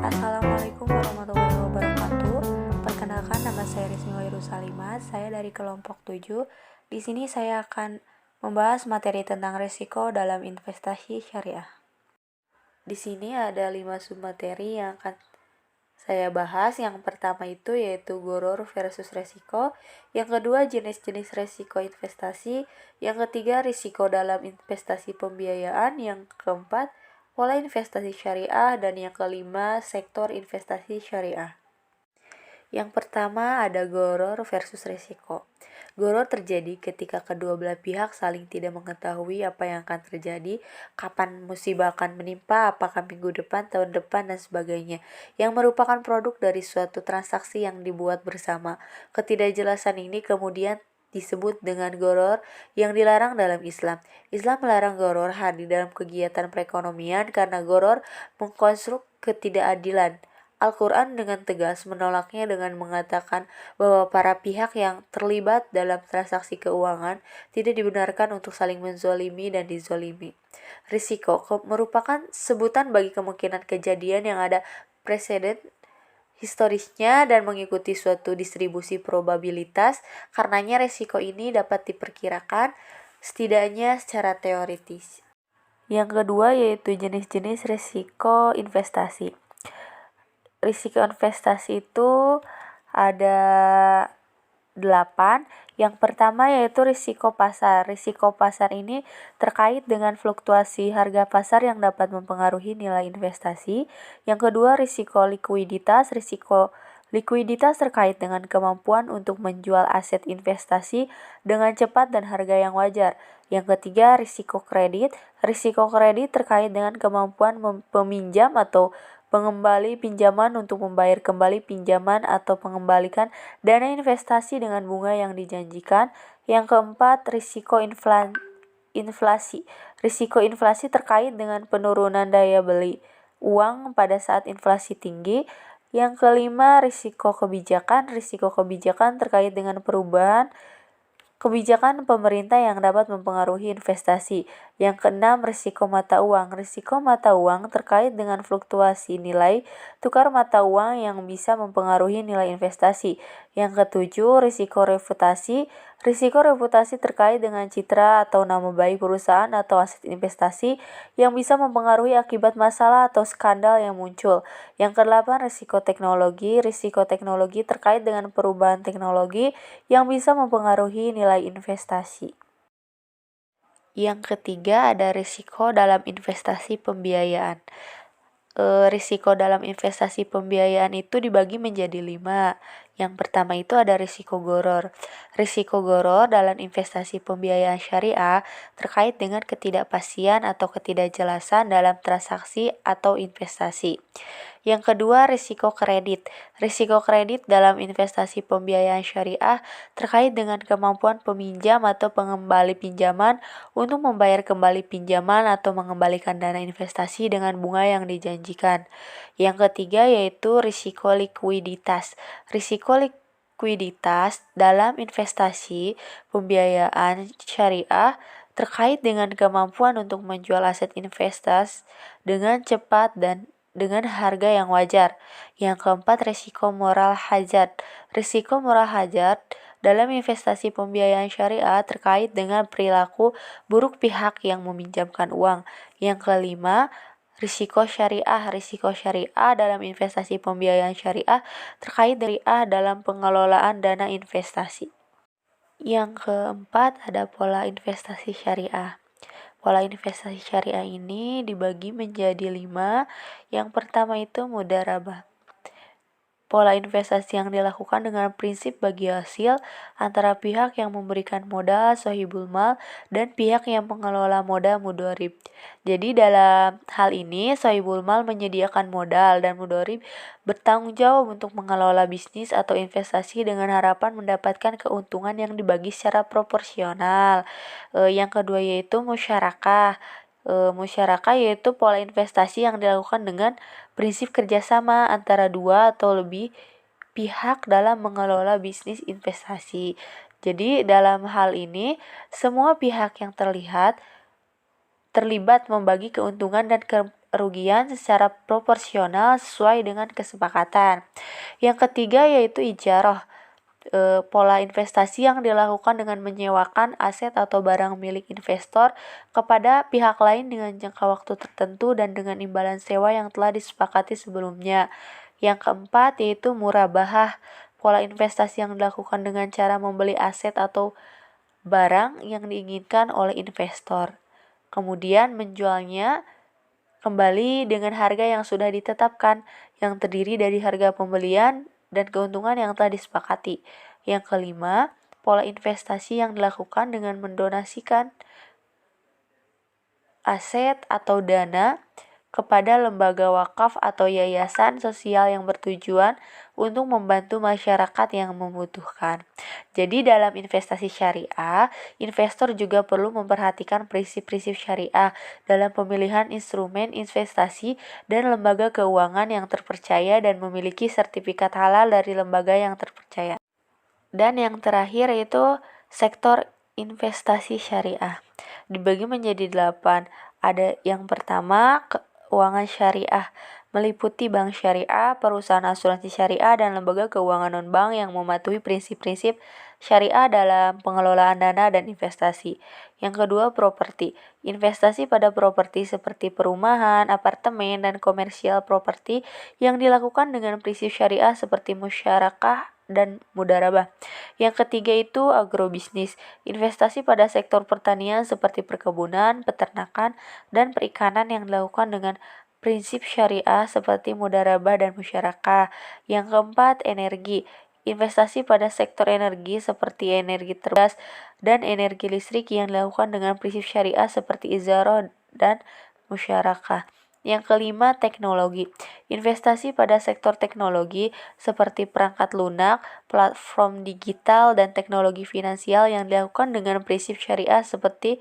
Assalamualaikum warahmatullahi wabarakatuh. Perkenalkan, nama saya Rizmi Wairusalima. Saya dari kelompok 7. Di sini saya akan membahas materi tentang risiko dalam investasi syariah. Di sini ada 5 submateri yang akan saya bahas. Yang pertama itu yaitu goror versus resiko. Yang kedua, jenis-jenis resiko investasi. Yang ketiga, risiko dalam investasi pembiayaan. Yang keempat, pola investasi syariah. Dan yang kelima, sektor investasi syariah. Yang pertama ada goror versus resiko. Goror terjadi ketika kedua belah pihak saling tidak mengetahui apa yang akan terjadi, kapan musibah akan menimpa, apakah minggu depan, tahun depan, dan sebagainya, yang merupakan produk dari suatu transaksi yang dibuat bersama. Ketidakjelasan ini kemudian disebut dengan goror yang dilarang dalam Islam. Islam melarang goror hadir dalam kegiatan perekonomian karena goror mengkonstruk ketidakadilan. Al-Quran dengan tegas menolaknya dengan mengatakan bahwa para pihak yang terlibat dalam transaksi keuangan tidak dibenarkan untuk saling menzolimi dan dizolimi. Risiko merupakan sebutan bagi kemungkinan kejadian yang ada preseden historisnya dan mengikuti suatu distribusi probabilitas. Karenanya risiko ini dapat diperkirakan setidaknya secara teoritis. Yang kedua yaitu jenis-jenis risiko investasi. Risiko investasi itu ada 8. Yang pertama yaitu risiko pasar. Risiko pasar ini terkait dengan fluktuasi harga pasar yang dapat mempengaruhi nilai investasi. Yang kedua, risiko likuiditas. Risiko likuiditas terkait dengan kemampuan untuk menjual aset investasi dengan cepat dan harga yang wajar. Yang ketiga, risiko kredit. Risiko kredit terkait dengan kemampuan peminjam atau pengembali pinjaman untuk membayar kembali pinjaman atau mengembalikan dana investasi dengan bunga yang dijanjikan. Yang keempat, risiko inflasi. Risiko inflasi terkait dengan penurunan daya beli uang pada saat inflasi tinggi. Yang kelima, risiko kebijakan. Risiko kebijakan terkait dengan perubahan kebijakan pemerintah yang dapat mempengaruhi investasi. Yang keenam, risiko mata uang. Risiko mata uang terkait dengan fluktuasi nilai tukar mata uang yang bisa mempengaruhi nilai investasi. Yang ketujuh, risiko reputasi. Risiko reputasi terkait dengan citra atau nama baik perusahaan atau aset investasi yang bisa mempengaruhi akibat masalah atau skandal yang muncul. Yang kedelapan, risiko teknologi. Risiko teknologi terkait dengan perubahan teknologi yang bisa mempengaruhi nilai investasi. Yang ketiga ada risiko dalam investasi pembiayaan. Risiko dalam investasi pembiayaan itu dibagi menjadi 5. Yang pertama itu ada risiko goror. Risiko goror dalam investasi pembiayaan syariah terkait dengan ketidakpastian atau ketidakjelasan dalam transaksi atau investasi. Yang kedua, risiko kredit. Risiko kredit dalam investasi pembiayaan syariah terkait dengan kemampuan peminjam atau pengembali pinjaman untuk membayar kembali pinjaman atau mengembalikan dana investasi dengan bunga yang dijanjikan. Yang ketiga yaitu risiko likuiditas. Risiko likuiditas dalam investasi pembiayaan syariah terkait dengan kemampuan untuk menjual aset investasi dengan cepat dan dengan harga yang wajar. Yang keempat, risiko moral hazard. Risiko moral hazard dalam investasi pembiayaan syariah terkait dengan perilaku buruk pihak yang meminjamkan uang. Yang kelima, risiko syariah. Risiko syariah dalam investasi pembiayaan syariah terkait syariah dalam pengelolaan dana investasi. Yang keempat, ada pola investasi syariah. Pola investasi syariah ini dibagi menjadi 5. Yang pertama itu mudharabah. Pola investasi yang dilakukan dengan prinsip bagi hasil antara pihak yang memberikan modal sohibul mal dan pihak yang mengelola modal mudharib. Jadi dalam hal ini sohibul mal menyediakan modal dan mudharib bertanggung jawab untuk mengelola bisnis atau investasi dengan harapan mendapatkan keuntungan yang dibagi secara proporsional. Yang kedua yaitu musyarakah. Musyarakah yaitu pola investasi yang dilakukan dengan prinsip kerjasama antara 2 atau lebih pihak dalam mengelola bisnis investasi. Jadi dalam hal ini semua pihak yang terlibat terlibat membagi keuntungan dan kerugian secara proporsional sesuai dengan kesepakatan. Yang ketiga yaitu ijarah, pola investasi yang dilakukan dengan menyewakan aset atau barang milik investor kepada pihak lain dengan jangka waktu tertentu dan dengan imbalan sewa yang telah disepakati sebelumnya. Yang keempat yaitu murabahah, pola investasi yang dilakukan dengan cara membeli aset atau barang yang diinginkan oleh investor, kemudian menjualnya kembali dengan harga yang sudah ditetapkan, yang terdiri dari harga pembelian dan keuntungan yang telah disepakati. Yang kelima, pola investasi yang dilakukan dengan mendonasikan aset atau dana kepada lembaga wakaf atau yayasan sosial yang bertujuan untuk membantu masyarakat yang membutuhkan. Jadi dalam investasi syariah, investor juga perlu memperhatikan prinsip-prinsip syariah dalam pemilihan instrumen investasi dan lembaga keuangan yang terpercaya dan memiliki sertifikat halal dari lembaga yang terpercaya. Dan yang terakhir yaitu sektor investasi syariah. Dibagi menjadi 8. Ada yang pertama, keuangan syariah, meliputi bank syariah, perusahaan asuransi syariah, dan lembaga keuangan non-bank yang mematuhi prinsip-prinsip syariah dalam pengelolaan dana dan investasi. Yang kedua, properti. Investasi pada properti seperti perumahan, apartemen, dan komersial properti yang dilakukan dengan prinsip syariah seperti musyarakah dan mudarabah. Yang ketiga itu agrobisnis, investasi pada sektor pertanian seperti perkebunan, peternakan, dan perikanan yang dilakukan dengan prinsip syariah seperti mudarabah dan musyarakah. Yang keempat, energi, investasi pada sektor energi seperti energi terbarukan dan energi listrik yang dilakukan dengan prinsip syariah seperti ijarah dan musyarakah. Yang kelima, teknologi. Investasi pada sektor teknologi seperti perangkat lunak, platform digital, dan teknologi finansial yang dilakukan dengan prinsip syariah seperti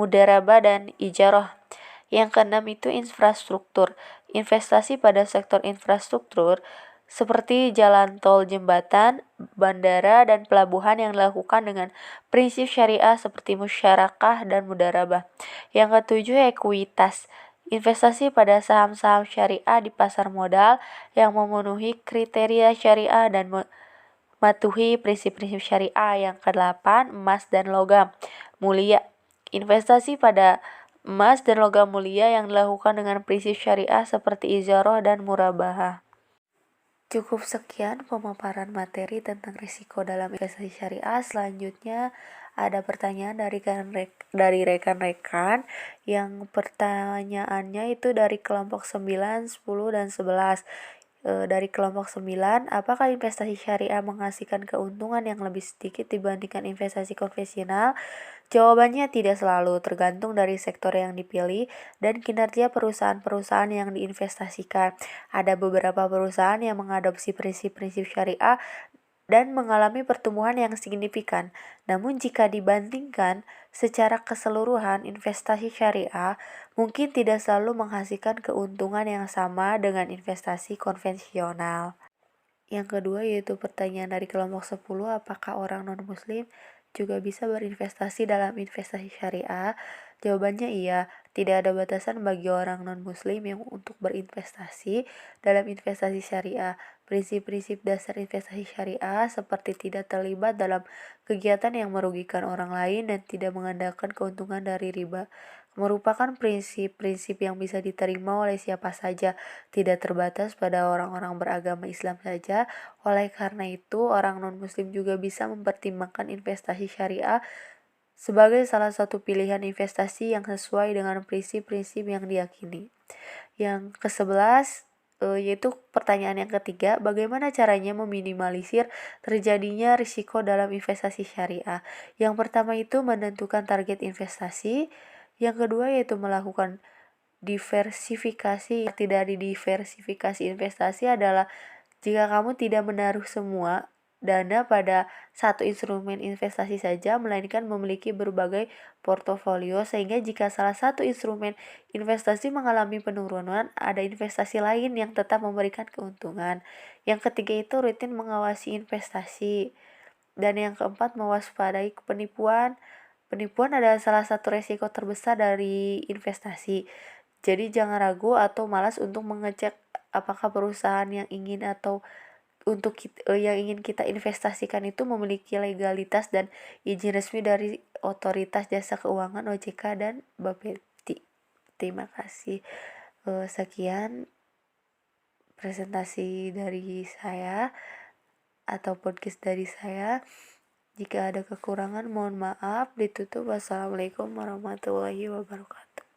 mudarabah dan ijarah. Yang keenam itu infrastruktur. Investasi pada sektor infrastruktur seperti jalan tol, jembatan, bandara, dan pelabuhan yang dilakukan dengan prinsip syariah seperti musyarakah dan mudarabah. Yang ketujuh, ekuitas. Investasi pada saham-saham syariah di pasar modal yang memenuhi kriteria syariah dan mematuhi prinsip-prinsip syariah. Yang kedelapan, emas dan logam mulia. Investasi pada emas dan logam mulia yang dilakukan dengan prinsip syariah seperti ijarah dan murabahah. Cukup sekian pemaparan materi tentang risiko dalam investasi syariah. Selanjutnya ada pertanyaan dari rekan-rekan yang pertanyaannya itu dari kelompok 9, 10, dan 11. Dari kelompok 9, apakah investasi syariah menghasilkan keuntungan yang lebih sedikit dibandingkan investasi konvensional? Jawabannya tidak selalu, tergantung dari sektor yang dipilih dan kinerja perusahaan-perusahaan yang diinvestasikan. Ada beberapa perusahaan yang mengadopsi prinsip-prinsip syariah dan mengalami pertumbuhan yang signifikan. Namun jika dibandingkan secara keseluruhan, investasi syariah mungkin tidak selalu menghasilkan keuntungan yang sama dengan investasi konvensional. Yang kedua yaitu pertanyaan dari kelompok 10, apakah orang non-muslim juga bisa berinvestasi dalam investasi syariah? Jawabannya iya, tidak ada batasan bagi orang non-muslim yang untuk berinvestasi dalam investasi syariah. Prinsip-prinsip dasar investasi syariah seperti tidak terlibat dalam kegiatan yang merugikan orang lain dan tidak mengandalkan keuntungan dari riba merupakan prinsip-prinsip yang bisa diterima oleh siapa saja, tidak terbatas pada orang-orang beragama Islam saja. Oleh karena itu, orang non-muslim juga bisa mempertimbangkan investasi syariah sebagai salah satu pilihan investasi yang sesuai dengan prinsip-prinsip yang diyakini. Yang ke-11 yaitu pertanyaan yang ketiga, bagaimana caranya meminimalisir terjadinya risiko dalam investasi syariah? Yang pertama itu menentukan target investasi, yang kedua yaitu melakukan diversifikasi. Arti dari diversifikasi investasi adalah jika kamu tidak menaruh semua dana pada satu instrumen investasi saja, melainkan memiliki berbagai portofolio, sehingga jika salah satu instrumen investasi mengalami penurunan, ada investasi lain yang tetap memberikan keuntungan. Yang ketiga itu rutin mengawasi investasi. Dan yang keempat, mewaspadai penipuan Penipuan adalah salah satu resiko terbesar dari investasi. Jadi jangan ragu atau malas untuk mengecek apakah perusahaan yang ingin atau yang ingin kita investasikan itu memiliki legalitas dan izin resmi dari Otoritas Jasa Keuangan OJK dan Bapepti. Terima kasih. Sekian presentasi dari saya atau podcast dari saya. Jika ada kekurangan mohon maaf. Ditutup. Wassalamualaikum warahmatullahi wabarakatuh.